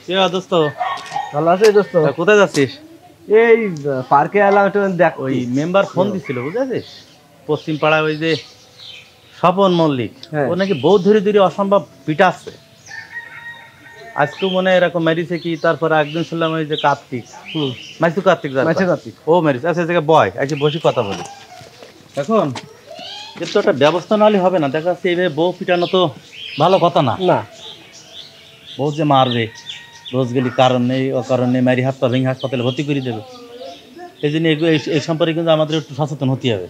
কি দোস্ত? ভালো আছিস দোস্ত? কোথায় যাচ্ছিস? এই পার্কে এলাম একটু দেখ। ওই মেম্বার ফোন দিছিল বুঝেছিস, পশ্চিম পাড়ায় ওই যে স্বপন মল্লিক, ও নাকি বউ ধরে ধরে অসম্ভব পিটাচ্ছে। আজকেও মনে হয় এরকম মেরিছে কি, তারপরে একদিন শুনলাম ওই যে কার্তিক, মাইসু কার্তিক ও মেরিছে। আচ্ছা জায়গায় বয় আজকে বসে কথা বলি। এখন এর তো একটা ব্যবস্থা নাহলে হবে না। দেখা যাচ্ছে এইভাবে বউ পিটানো তো ভালো কথা না। না, বউ যে মারবে রোজ গেলি, কারণ নেই অকারণ নেই, মারি হাত পা ভেঙে হাসপাতালে ভর্তি করে দেবে। এই জন্য এই সম্পর্কে কিন্তু আমাদের একটু সচেতন হতে হবে।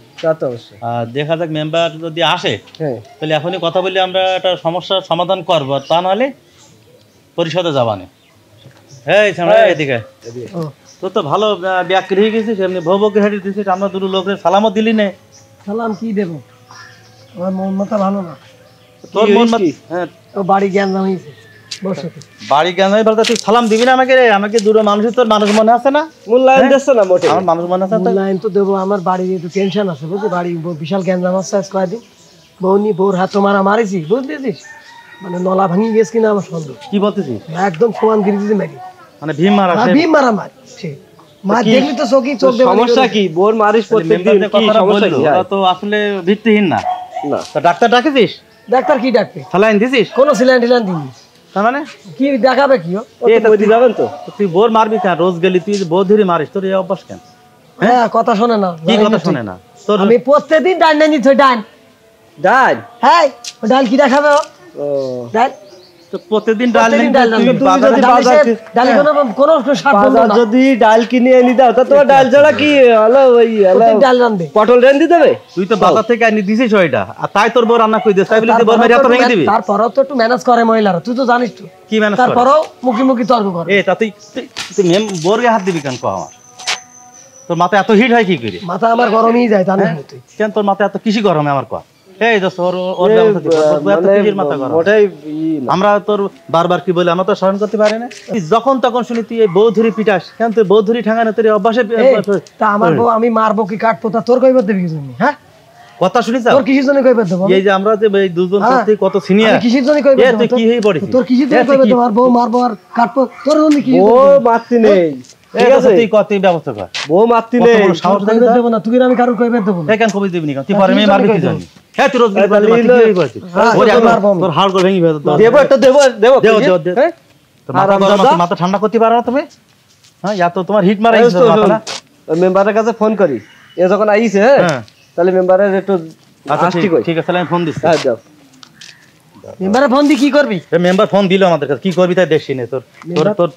আর দেখা যাক মেম্বার যদি আসে তাহলে এখনই কথা বলি, আমরা একটা সমস্যার সমাধান করবো। তা নাহলে পরিষদে যাবানে। এই এদিকে তোর তো ভালো ব্যাকরি হয়ে গেছিস, এমনি বউ বউকে হেঁটে দিছিস, আমরা দুটো লোকের সালামও দিলি নে। সালাম কি দেবো, আমার মন মাথা ভালো না। তোর মন হ্যাঁ, বাড়ি জ্ঞান হয়েছে, বাড়ি জ্ঞান হয়ে বলতে তুই সালাম দিবি না আমাকে? রে আমাকে দুটো মানুষের তোর মানুষ মনে আছে না? মূল্যায়ন দিচ্ছে না মোটে। আমার মানুষ মনে আছে, মূল্যায়ন তো দেবো। আমার বাড়ির একটু টেনশন আছে বুঝলি, বাড়ি বিশাল জ্ঞানজাম আছে আজ কয়েকদিন। বউর হাত তো মারিছি বুঝতেছিস, মানে নলা ভাঙি গেছে কিনা আমার সন্দেহ। কি বলতেছিস? একদম সমান গিরি দিতে মারি, মানে ভীম মারা মার সে মার দেখলি তো চোখই চোখ। সমস্যা কি? বোর মারিস প্রত্যেকদিন, কি সমস্যা কি? ওরা তো আসলে ভিত্তিহীন না। তা ডাক্তার ডাকেছিস? ডাক্তার কি ডাকবে? স্যালাইন দিছিস? কোনো স্যালাইন টিলাইন দিনি। তার মানে কি দেখাবে কি? যাবেন তো তুই বোর মারবি কেন? রোজ গেলি তুই বউ ধরে মারিস, তোর এই অভ্যাস কেন? হ্যাঁ, কথা শোনে না। কি কথা শোনে না তোর? আমি প্রত্যেকদিন ডাল নিয়ে নিচ্ছি। ডাল হ্যাঁ, ডাল কি দেখাবে? ডাল প্রত্যেকদিন ডাল যদি ডাল কিনে এনে দাও তা তোমার ডাল ছাড়া কি হলো? ওই ডাল রান্ধবে, পটল রান্ধি দেবে। তুই তো বাজার থেকে আনি দিছিস ওইটা, আর তাই তোর বউ রান্না করে দিস, তাই বলে বউ মেরে হাত ভেঙে দিবি? তারপরও তো একটু ম্যানেজ করে মহিলারা, তুই তো জানিস তো কি ম্যানেজ করে। তারপরও মুখি মুখি তর্ক করে। তা তুই বোরকে হাত দিবি কেন? কো আমার তোর মাথা এত হিট হয় কি করে? মাথা আমার গরমই যায় জানিস তুই। কেন তোর মাথা এত কিসি গরমে আমার? কো আমরা তোর বারবার কি বলে আমরা তো স্মরণ করতে পারি না। যখন তখন শুনি তুই এই বউ ধরি পিটাস, কেন তুই বউ ধরি ঠাঙানো তোর অভ্যাসে? তা আমার বউ আমি মারবো কি কাটবো তা তোর কইবার দেবে কি জন্য? হ্যাঁ, কথা শুনিস তোর কিসের জন্য কইবার দেবো? এই যে আমরা যে দুজন সত্যি কত সিনিয়র, কিসের জন্য কইবার দেবো? তুই কি হয়ে পড়িস? তোর কিসের জন্য কইবার দেবো? আর বউ মারবো আর কাটবো তোর জন্য কি? ও মারতি নেই, ঠিক আছে তুই কত ব্যবস্থা কর। বউ মারতি নেই, সাহস দেব না। তুই আমি কারো কইবার দেবো না। কেন কবি দিবি না? তুই পরে মেয়ে মারবি কি জানি? হ্যাঁ তুই রোজ হাড় করে ভেঙে দেবো, একটা দেবো দেবো মাথা ঠান্ডা করতে পারো না তুমি? হ্যাঁ, ইয়া তো তোমার হিট মারা মেম্বারের কাছে ফোন করি। এ যখন আইছে তাহলে মেম্বারের একটু ঠিক আছে, আমি ফোন দিচ্ছি। মেম্বারে ফোন দি কি করবি? মেম্বার ফোন দিল আমাদের কাছে, কি করবি তাই দেখছি না।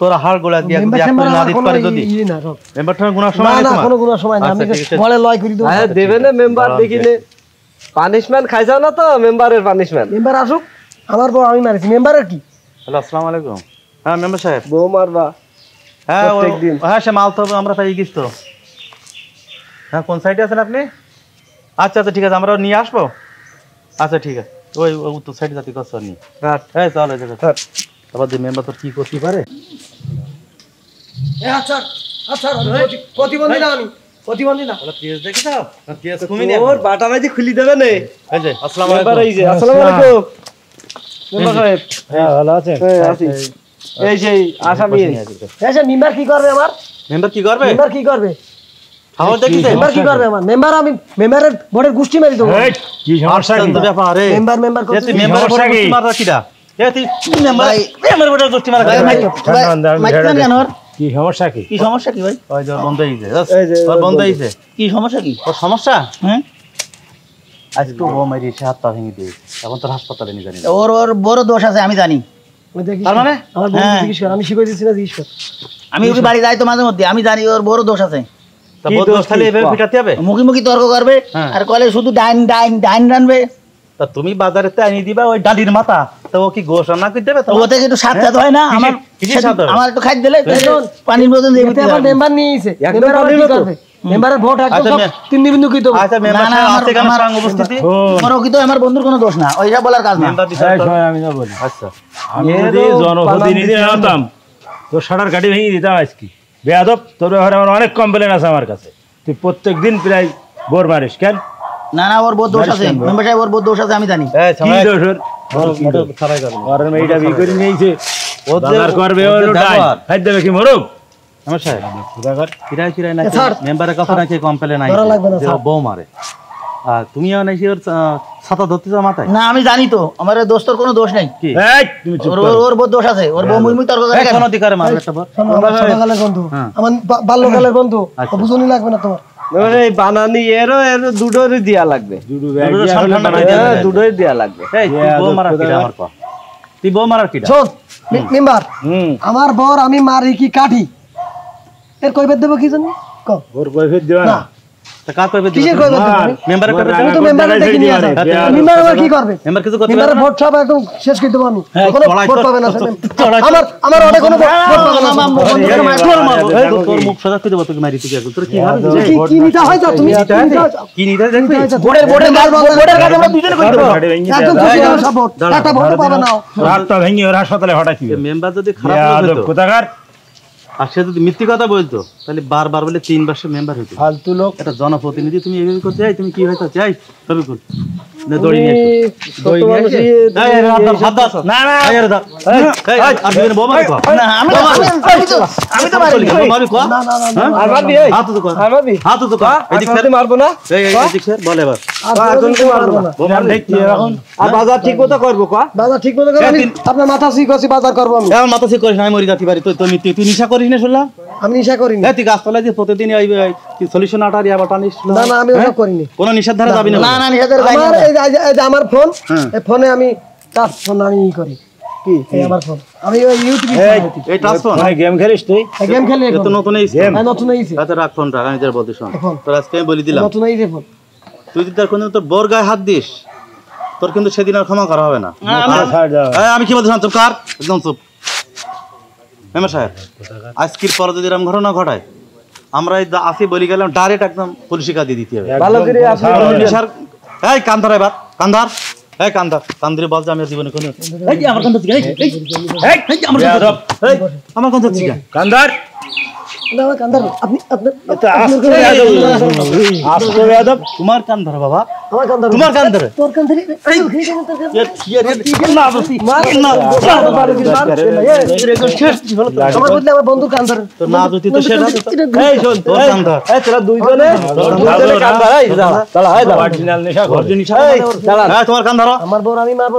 তোর হাড় গোলা দিয়ে না দিতে পারে যদি মেম্বার ঠান্ডা গুনার সময় না, কোনো গুনার সময় না। আমি বলে লয় করি দেব। হ্যাঁ দেবে না মেম্বার, দেখিনে পানিশমেন্ট খাইছাও না তো? মেম্বারের পানিশমেন্ট। মেম্বার আসুক, আমার বউ আমি মারিছি। মেম্বারের কি? হ্যালো, আসসালামু আলাইকুম। হ্যাঁ মেম্বার সাহেব। বউ মারবা? হ্যাঁ হ্যাঁ, সে মাল তো আমরা তাই গিয়েছি তো। হ্যাঁ, কোন সাইডে আছেন আপনি? আচ্ছা আচ্ছা ঠিক আছে, আমরা নিয়ে আসবো। আচ্ছা ঠিক আছে, ওই উত্তর সাইডে যাতে কথা নি। হ্যাঁ চলে তারপর যে মেম্বার তোর কি করতে পারে। আচ্ছা আচ্ছা, প্রতিবন্ধী না, আমি প্রতিবন্ধী না। পেঁয়াজ দেখি দাও, পেঁয়াজ কমই নেই। ওর বাটা ভাজি খুলি দেবে না। এই যে আসসালামু আলাইকুম। আসসালামু আলাইকুম মেম্বার সাহেব। হ্যাঁ ভালো আছেন? এই যে আসামি। আচ্ছা মেম্বার কি করবে? আমার মেম্বার কি করবে? মেম্বার কি করবে? খাওয়া দেখিস মেম্বার কি করবে? আমার মেম্বার, আমি মেম্বারের বোর্ডের গুষ্টি মারি দেবো। কি সমস্যা কি ব্যাপার? রে মেম্বার করতে তুই মেম্বার বোর্ডের গুষ্টি মাররা কিডা? তুই মেম্বার বোর্ডের গুষ্টি মারা কি সমস্যা? কি সমস্যা কি ভাই? ওই যে বন্ধ হইছে, তোর বন্ধ হইছে। কি সমস্যা কি? তোর সমস্যা? হ্যাঁ, আজকে ও মারি সে হাত পা ভেঙে দিয়েছে, এখন তোর হাসপাতালে নিয়ে জানি। ওর বড় দোষ আছে, আমি জানি। তার মানে আমার বউ জিজ্ঞেস কর, আমি শিখাই দিচ্ছি না, জিজ্ঞেস কর। আমি ওর বাড়ি যাই তো মাঝে মধ্যে, আমি জানি ওর বড় দোষ আছে। তা বড় দোষ খালি এভাবে পিটাতে হবে? মুখি মুখি তর্ক করবে আর কলে শুধু ডাইন ডাইন ডাইন রানবে। তা তুমি বাজারেতে আনি দিবা ওই ডালির মাথা, তো ও কি গোশ রান্না করে দেবে? ওতে একটু স্বাদ খেতে হয় না? আমার একটু খাই দিলে পানির মতন দিয়ে দিতে। আমার মেম্বার নিয়ে এসে মেম্বার আবার কি করবে? মেম্বারের ভোট একদম তিন বিন্দু কি দেব? আচ্ছা মেম্বার আছে কেন সঙ্গ উপস্থিতি? আমার কি তো আমার বন্ধুর কোনো দোষ না, ওইটা বলার কাজ না। আমি না বলি। আচ্ছা আমি যদি জনপ্রতিনিধি হতাম তোর শাটার গাড়ি ভেঙে দিতাম আজকে। বেয়াদব, তোর ব্যাপারে আমার অনেক কমপ্লেন আছে আমার কাছে। তুই প্রত্যেক দিন প্রায় বোর মারিস কেন? না না, ওর বহুত দোষ আছে মেম্বার সাহেব, ওর বহুত দোষ আছে, আমি জানি। কি দোষ ওর? মেয়েটা বিয়ে করে নিয়েছে, ও যে বাজার করবে ওর ডাই ব্যবহার। খাই দেবে কি মরুক আমার সাহেব খুদাঘর কিরায় কিরায় না স্যার, মেম্বারের কাছে নাকি কমপ্লেন নাই ধরা লাগবে না, যে ও স্যার। বউ মারে আর তুমিও নাকি ওর ছাতা ধরতে যাও মাথায় না আমি জানি তো আমার এই দোস্তর কোনো দোষ নাই কি এই তুমি চুপ ওর করো ওর বহুত দোষ আছে ওর বউ মুই তর্ক করে এই কেন? কোন অধিকারে মারবে একটা বর শোনো, আমার ছোটকালের বন্ধু হ্যাঁ। আমার বাল্যকালের বন্ধু আচ্ছা। বুঝুনি লাগবে না তোমার এবারে এই বানানি এরও দুটোরই দেয়া লাগবে। দুডু দুটো ব্যাগ সব ঠান্ডা করে দিয়ে দেবে। দুটোই দেয়া লাগবে। এই তুই বউ মারার কিটা আমার কো তুই বউ মারার কিটা শোন মেম্বার হুম আমার বর আমি মারি কি কাঠি এর কৈফিয়ত দেবো কি জন্য কও ওর কৈফিয়ত দিবা না না তা কার কইবে কিসের কৈফিয়ত দেবো আমি? মেম্বারের কইবে তুমি তো মেম্বারে ডেকে নিয়ে আসো মেম্বার আবার কি করবে মেম্বার কিছু করতে মেম্বারের পারবে না ভোট সব একদম শেষ করে দেবো আমি কোনো চড়াই ভোট তো- পাবে না চড়াই তো- আমার অনেক কোনো ভোট পাবে না তোর মারবো তোর মুখ সাদা করে দেবো তোকে মারি তুই এখন তোর কি ভাবে কি নিতে হয় তো তুমি কি নিতে হয় কি নিতে দেখবি বোর্ডের কাজ আমরা দুজনে করে দেবো একদম খুশি হও সব ভোট একটা ভোট পাবে না রাতটা ভেঙে ওর হাসপাতালে হঠাৎ মেম্বার যদি খারাপ লোক হতো কোথাকার আর সে যদি মিথ্যে কথা বলতো তাহলে বারবার বলে 3 বছর মেম্বার হতো ফালতু লোক একটা জনপ্রতিনিধি তুমি এইভাবে করতে চাই তুমি কি হইতো চাই তবে কোন না দড়ি নিয়ে এসো দড়ি নিয়ে এসে এই হাত দাও না না এই রে দাও এই আর দিবেন বউ মারি কো না আমি তো মারি বউ মারি কো না না না আর মারবি এই হাত তো কো আর মারবি হাত তো কো এদিক আর স্যার মারবো না এই এদিক স্যার বল এবার আর তুমি মারবো না বউ মারি দেখি এখন আর বাজার ঠিক মতো করবো কা বাজার ঠিক মতো করে আমি আপনার মাথা ঠিক আছে বাজার করবো আমি এখন মাথা সে করিস না আমি মরি যাতে পারি তুই নিশা করিস না শুনলাম আমি নেশা করিনি এই তুই গাছতলায় দিয়ে প্রতিদিন তুই সলিউশন আটারি আবার টানিস না না আমি ওসব করিনি কোন নিষেধ ধারা যাবি না না না নিষেধের আমার এই যে আমার ফোন হ্যাঁ। এই ফোনে আমি টাচ ফোন আমি ই করি কি এই আমার ফোন আমি ওই ইউটিউবে এই ট্রান্সফোন গেম খেলিস তুই গেম খেলি এ তো এখন নতুন এই হ্যাঁ, নতুন এইছে আচ্ছা রাখ ফোনটা আমি তোর বলতে শোন এখন। তোর আজকে আমি বলে দিলাম নতুন এইছে ফোন তুই যদি তার কোনদিন তোর বোর গায়ে হাত দিস তোর কিন্তু সেদিন আর ক্ষমা করা হবে না ছাড় দাও এই, আমি কি বলতে চুপ কার একদম চুপ মেম্বার সাহেব আজকের পরে যদি এরকম ঘটনা ঘটায় আমরা এই আসি বলি গেলাম ডাইরেক্ট একদম পুলিশে কাঁদিয়ে দিতে হবে ভালো করে আপনি পুলিশার এই কান্ধার এবার কান্ধার এই কান্ধার কান্দিরে বল যে আমি আর জীবনে কোনো এই যে আমার কান্ধার দিকে এই এই আমার কান্ধার এই আমার কান্ধার দিকে কান্দার না আমার কান্দার আপনি এটা আস্তে বেয়াদব আস্তে বেয়াদব তোমার কান্ধার বাবা আমার কান্দার তোমার কান্ধার তোর কান্দার আমার বলতে আমার বন্ধু কান্দার তোর না যদি তো সেটা এই শোন তোর কান্ধার এই তোরা দুইজনে কান্দা এই যা দাঁড়া এই দাঁড়া অরিজিনাল নেশা কর এই দাঁড়া হ্যাঁ তোমার কান্ধার আমার বউ আমি মারবো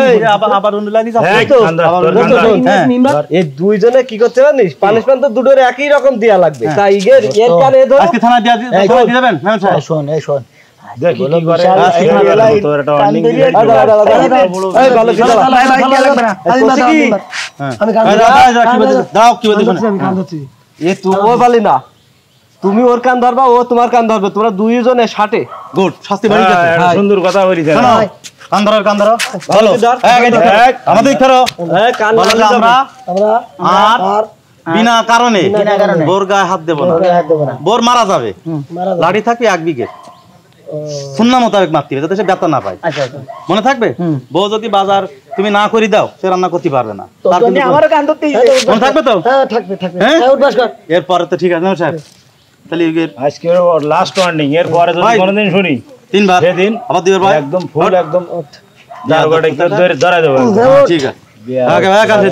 এই আবার অন্য লাইনে যাবো এই কান্দার তোর কান্দার এই দুইজনে কি করতে জানিস পানিশমেন্ট তো দুটোর একই রকম দেয়া লাগবে তাই এর কানে ধর আজকে থানা দিয়ে যাবেন ম্যাম সাহেব শোন এই শোন দেখি কি করে তোর একটা ওয়ার্নিং দিলে এই ভালো কি দাঁড়া আমি দাও কি বলতে আমি কান্দাচ্ছি এ তুই ও বলি না তুমি ওর কান ধরবা ও তোমার কান ধরবে তোমরা দুইজনে ষাটে গুড শাস্তি বাড়ি যাচ্ছে একটা সুন্দর কথা বলিস শোনো কান্দার বলো আমাদের ধরো এই কান বলো যে আমরা আমরা আর বিনা কারণে কারণে। বোর গায়ে হাত দেবো না হাত দেবো না বোর মারা যাবে মারা যাবে। লাঠি থাকবে 1 বিঘে সুন্নাহ মোতাবেক মারতে হবে যাতে সে ব্যথা না পায় আচ্ছা আচ্ছা মনে থাকবে বউ যদি বাজার তুমি না করে দাও সে রান্না করতে পারবে না তার কিন্তু আমারও কান ধরতে মনে থাকবে তো হ্যাঁ থাকবে হ্যাঁ? হ্যাঁ উঠবাস কর এরপরে তো ঠিক আছে না সাহেব তাহলে আজকে লাস্ট ওয়ার্নিং এর পরে যদি ভাই। কোনোদিন শুনি 3 বার সেদিন আবার 2 বার ভাই একদম ফুল একদম যার গোটা একটু ধরে দেবো ঠিক আছে ওকে ভাই কাছে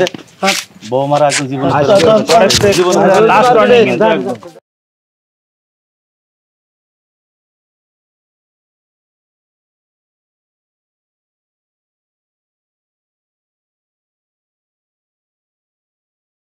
বউ মারা একদম জীবন আজকে পরের থেকে লাস্ট ওয়ার্নিং কিন্তু একদম